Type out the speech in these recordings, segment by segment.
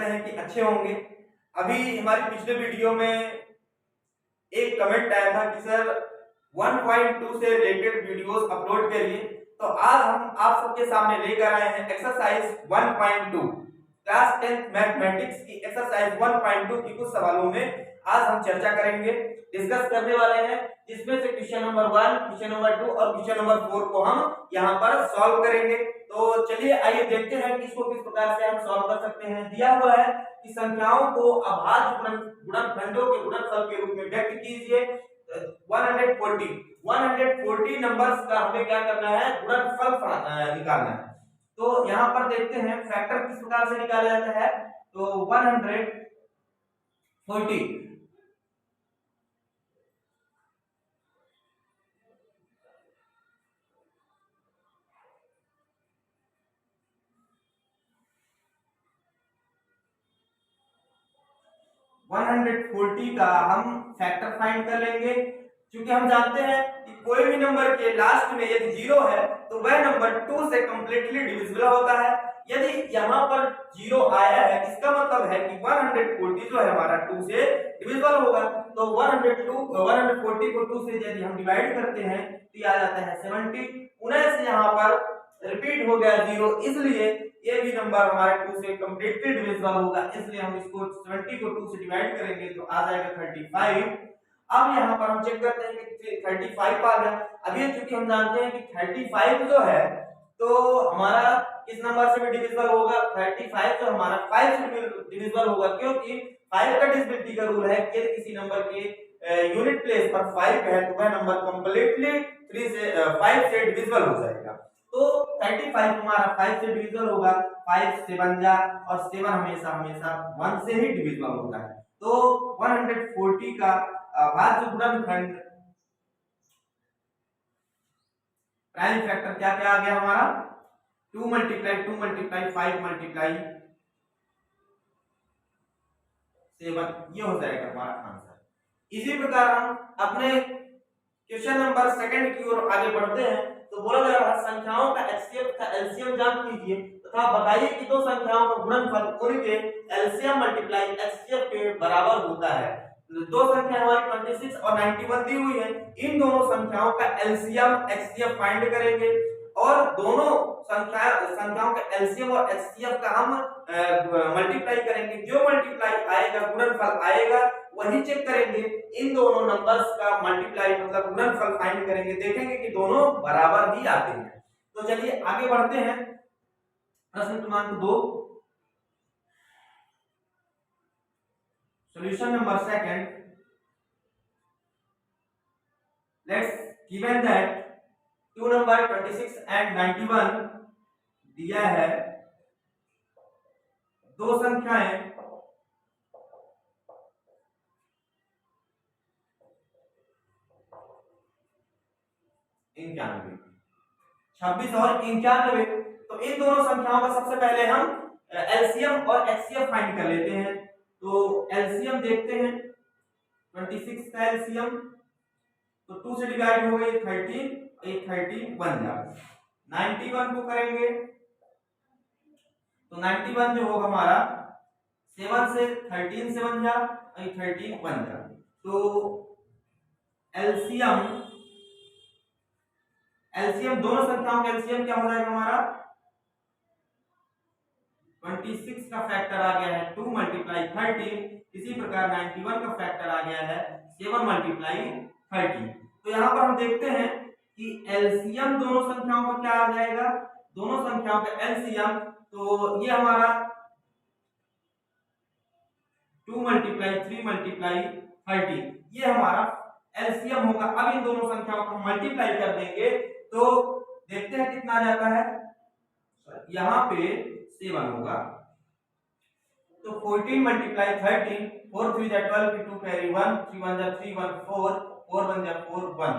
करते हैं कि अच्छे होंगे। अभी हमारी पिछले वीडियो में एक कमेंट आया था कि सर 1.2 से रिलेटेड वीडियोस अपलोड करिए, तो आज हम आप सबके सामने लेकर आए हैं एक्सरसाइज 1.2 क्लास 10 मैथमेटिक्स की एक्सरसाइज 1.2 की कुछ सवालों में आज हम चर्चा करेंगे, डिस्कस करने वाले हैं, जिसमें से क्वेश्चन नंबर 1, क्वेश्चन नंबर 2 और क्वेश्चन नंबर 4 को हम यहाँ पर सॉल्व करेंगे। तो चलिए आइए देखते हैं कि इसको किस प्रकार से हम सॉल्व कर सकते हैं। दिया हुआ है कि संख्याओं को अभाज्य गुणनखंडों के गुणनफल के रूप में व्यक्त कीजिए। 140 नंबर्स का हमें क्या करना है, गुणनफल निकालना है। तो यहाँ पर देखते हैं फैक्टर किस प्रकार से निकाला जाता है। तो 140 का हम फैक्टर फाइंड कर लेंगे, क्योंकि हम जानते हैं कि कोई भी नंबर के लास्ट में यदि 0 है तो वह नंबर 2 से कंप्लीटली डिविजिबल होता है। यदि यहाँ पर 0 आया है, इसका मतलब है कि 140 जो है हमारा 2 से डिविजिबल होगा। तो 140 को 2 से यदि हम डिवाइड करते हैं तो ये आ जाता है 70। 19 से यहाँ पर रिपीट हो गया 0, इसलिए ये भी नंबर हमारे 2 से कंप्लीटली डिविजिबल होगा, इसलिए हम इसको 70 को 2 से डिवाइड करेंगे तो आ जाएगा 35। अब यहाँ पर हम चेक करते हैं कि 35 आ गया। अब ये चूंकि हम जानते हैं कि 35 जो है तो हमारा किस नंबर से भी डिविजिबल होगा, 35 जो हमारा 5 से डिविजिबल होगा, क्योंकि 5 का डिविजिबिलिटी का रूल है कि यदि किसी नंबर के यूनिट प्लेस पर 5 है तो वह नंबर कंप्लीटली 5 से डिविजिबल हो जाएगा। तो 35 हमारा 5 से डिविजिबल होगा, 5 से 7 जा और 7 हमेशा 1 से ही डिविजिबल होता है। तो 140 का अभाज्य गुणनखंड प्राइम फैक्टर क्या क्या आ गया हमारा, 2 मल्टीप्लाई 2 मल्टीप्लाई 5 मल्टीप्लाई 7, ये हो जाएगा हमारा आंसर। इसी प्रकार हम अपने क्वेश्चन नंबर 2 की ओर आगे बढ़ते हैं। तो बोला जा रहा है संख्याओं का एचसीएफ का एलसीएम जान कीजिए तथा बताइए कि दो संख्याओं का गुणनफल उनके एलसीएम मल्टीप्लाई एचसीएफ के बराबर होता है। दो संख्या हमारी 26 और 91 दी हुई है, इन दोनों संख्याओं का एलसीएम एचसीएफ फाइंड करेंगे और दोनों संख्याओं का एलसीएम और एचसीएफ का हम मल्टीप्लाई करेंगे। जो मल्टीप्लाई आएगा, गुणनफल आएगा, वही चेक करेंगे। इन दोनों नंबर्स का मल्टीप्लाई मतलब गुणनफल फाइंड करेंगे, देखेंगे कि दोनों बराबर ही आते हैं। तो चलिए आगे बढ़ते हैं। प्रश्न क्रमांक 2, solution number 2। Let's given that two number 26 and 91 दिया है, दो संख्याएं 91, 26 और 91। तो इन दोनों संख्याओं का सबसे पहले हम एलसीएम और एचसीएफ फाइंड कर लेते हैं। तो एलसीएम देखते हैं, 26 का एलसीएम तो 2 से डिवाइड हो गई 13, 31 जा। 91 को करेंगे तो 91 जो होगा हमारा 7 से 13 से 1 जा, 13 1 जा। तो एलसीएम दोनों संख्याओं का एलसीएम क्या हो जाएगा हमारा, 26 का फैक्टर आ गया है 2 मल्टीप्लाई 13। इसी प्रकार 91 का फैक्टर आ गया है 7 मल्टीप्लाई 13। तो यहाँ पर हम देखते हैं कि एलसीएम दोनों संख्याओं का क्या आ जाएगा, दोनों संख्याओं का एलसीएम, तो ये हमारा 2 मल्टीप्लाई 3 मल्टीप्लाई 13, ये हमारा एलसीएम होगा। अब इन दोनों संख्याओं को मल्टीप्लाई कर देंगे तो देखते हैं कितना आ जाता है, यहाँ पे 7 होगा। तो 14 मल्टीप्लाई 13, 4 3 जा 12, 2 कैरी 1, 3 1 जा 3 1 4, 4 1 जा 4 1,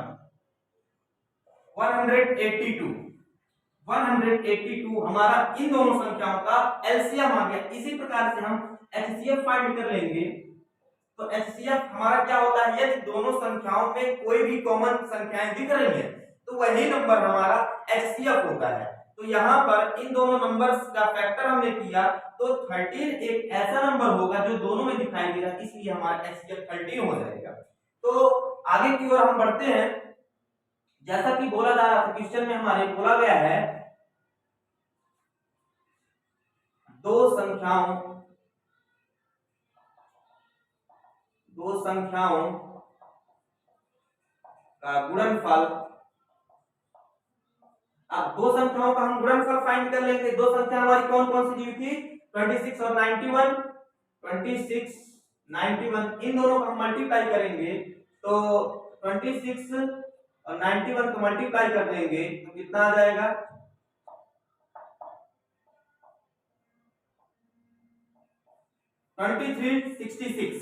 182 हमारा इन दोनों संख्याओं का एलसीएम आ गया। इसी प्रकार से हम एचसीएफ फाइंड कर लेंगे। तो एचसीएफ हमारा क्या होता है, यदि दोनों संख्याओं में कोई भी कॉमन संख्याएं दिख रही हैं तो वही नंबर हमारा एचसीएफ होता है। तो यहाँ पर इन दोनों नंबर्स का फैक्टर हमने किया तो 13 एक ऐसा नंबर होगा जो दोनों में दिखाई दे रहा है, इसलिए हमारा HCF 13 हो जाएगा। तो आगे की ओर हम बढ़ते हैं। जैसा कि बोला जा रहा था क्वेश्चन में हमारे बोला गया है दो संख्याओं का गुणनफल। अब दो संख्याओं का हम गुणनफल फाइंड कर लेंगे। दो संख्या हमारी कौन कौन सी दी थी? 26 और 91। 26 91 इन दोनों का हम मल्टीप्लाई करेंगे तो 26 और 91 को मल्टीप्लाई कर देंगे तो कितना आ जाएगा? 2366।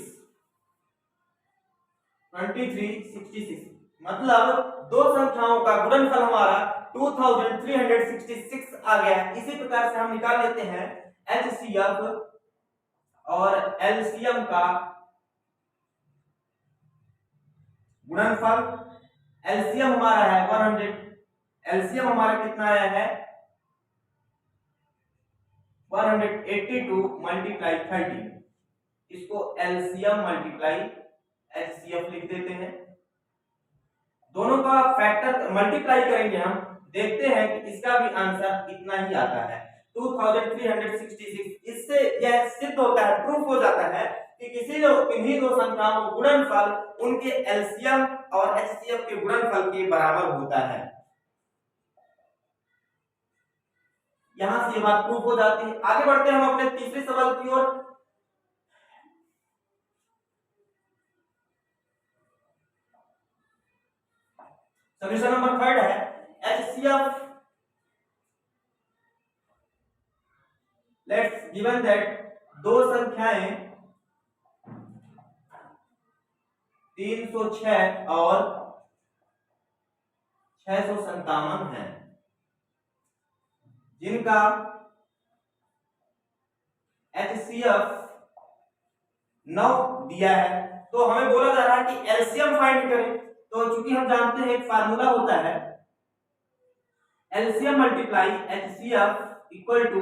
2366 मतलब दो संख्याओं का गुणनफल हमारा 2366 आ गया है। इसी प्रकार से हम निकाल लेते हैं HCF और LCM का गुणनफल। LCM हमारा है 100। LCM हमारा कितना आया है? 182 मल्टीप्लाई 30। इसको LCM मल्टीप्लाई HCF लिख देते हैं। दोनों का फैक्टर मल्टीप्लाई करेंगे हम, देखते हैं कि इसका भी आंसर इतना ही आता है 2366। इससे यह सिद्ध होता है, प्रूफ हो जाता है कि किन्हीं दो संख्याओं का गुणनफल उनके LCM और HCF के गुणनफल के बराबर होता है। यहां से ये बात प्रूफ हो जाती है। आगे बढ़ते हैं हम अपने तीसरे सवाल की ओर। सॉल्यूशन नंबर 3 है HCF। लेट्स गिवन दैट दो संख्याएं 306 और 657 है जिनका HCF 9 दिया है। तो हमें बोला जा रहा है कि LCM फाइंड करें। तो चूंकि हम जानते हैं एक फार्मूला होता है LCM multiply HCF equal to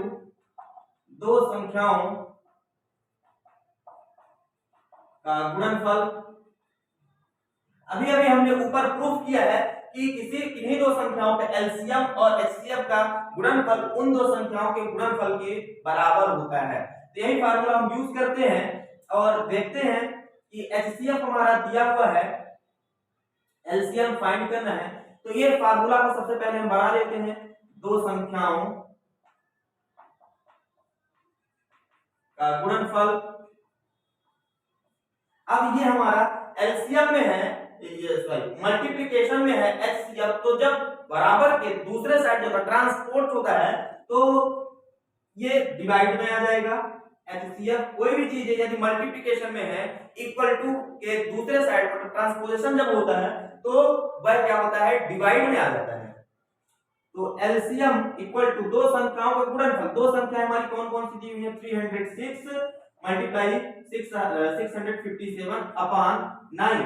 दो संख्याओं का गुणनफल। अभी अभी हमने ऊपर प्रूफ किया है कि किन्हीं दो संख्याओं के LCM और HCF का गुणनफल उन दो संख्याओं के गुणनफल के बराबर होता है। तो यही फार्मूला हम यूज करते हैं और देखते हैं कि HCF हमारा दिया हुआ है, LCM फाइंड करना है। तो ये फार्मूला को सबसे पहले हम बना लेते हैं। दो संख्याओं का गुणनफल। अब ये हमारा LCM में है, ये सॉरी मल्टीप्लिकेशन में है HCF। तो जब बराबर के दूसरे साइड जब ट्रांसपोर्ट होता है तो ये डिवाइड में आ जाएगा। HCF कोई भी चीज है यदि मल्टीप्लिकेशन में है इक्वल टू के दूसरे साइड पर ट्रांसपोजिशन जब होता है तो वह क्या होता है? डिवाइड में आ जाता है। तो LCM इक्वल टू दो संख्याओं का गुणनफल। दो संख्याएं हमारी कौन कौन सी दी हुई है? 306 मल्टीप्लाई 657 अपॉन 9।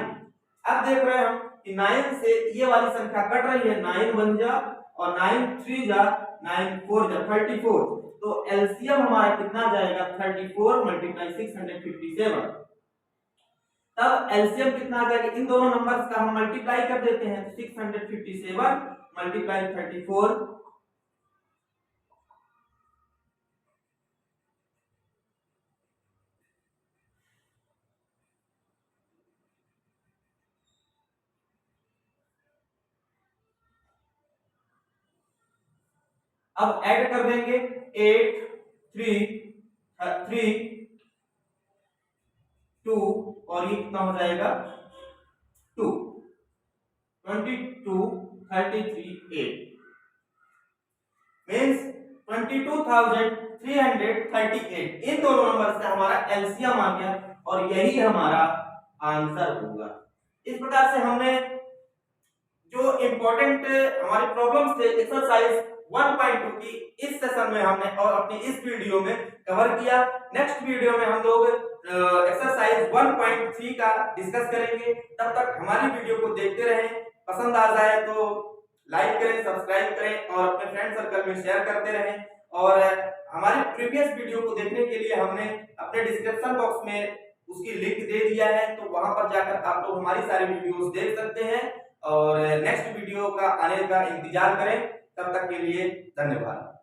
अब देख रहे हैं हम कि 9 से ये वाली संख्या कट रही है, 9 बन जा और 9 3 जा 9 4 जा 34। तो LCM हमारा कितना जाएगा? 34 मल्टीप्लाई 657। तब LCM कितना आ जाएगा? इन दोनों नंबर्स का हम मल्टीप्लाई कर देते हैं तो 657 मल्टीप्लाई 34। अब ऐड कर देंगे 8 3 3 2 और ये कितना हो जाएगा? 2 22 33 8 मींस 22,338। इन दोनों नंबर से हमारा LCM आ गया और यही हमारा आंसर होगा। इस प्रकार से हमने जो इंपॉर्टेंट हमारी प्रॉब्लम्स थे एक्सरसाइज 1.2 की इस सेशन में हमने और अपनी इस वीडियो में कवर किया। नेक्स्ट वीडियो में हम लोग एक्सरसाइज 1.3 का डिस्कस करेंगे। तब तक हमारी वीडियो को देखते रहें। पसंद आ जाए तो लाइक करें, सब्सक्राइब करें और अपने फ्रेंड सर्कल में शेयर करते रहें। और हमारे प्रीवियस वीडियो को देखने के लिए हमने अपने डिस्क्रिप्शन बॉक्स में उसकी लिंक दे दिया है, तो वहां पर जाकर आप लोग हमारी सारी वीडियोस देख सकते हैं और नेक्स्ट वीडियो का आने का इंतजार करें। तब तक के लिए धन्यवाद।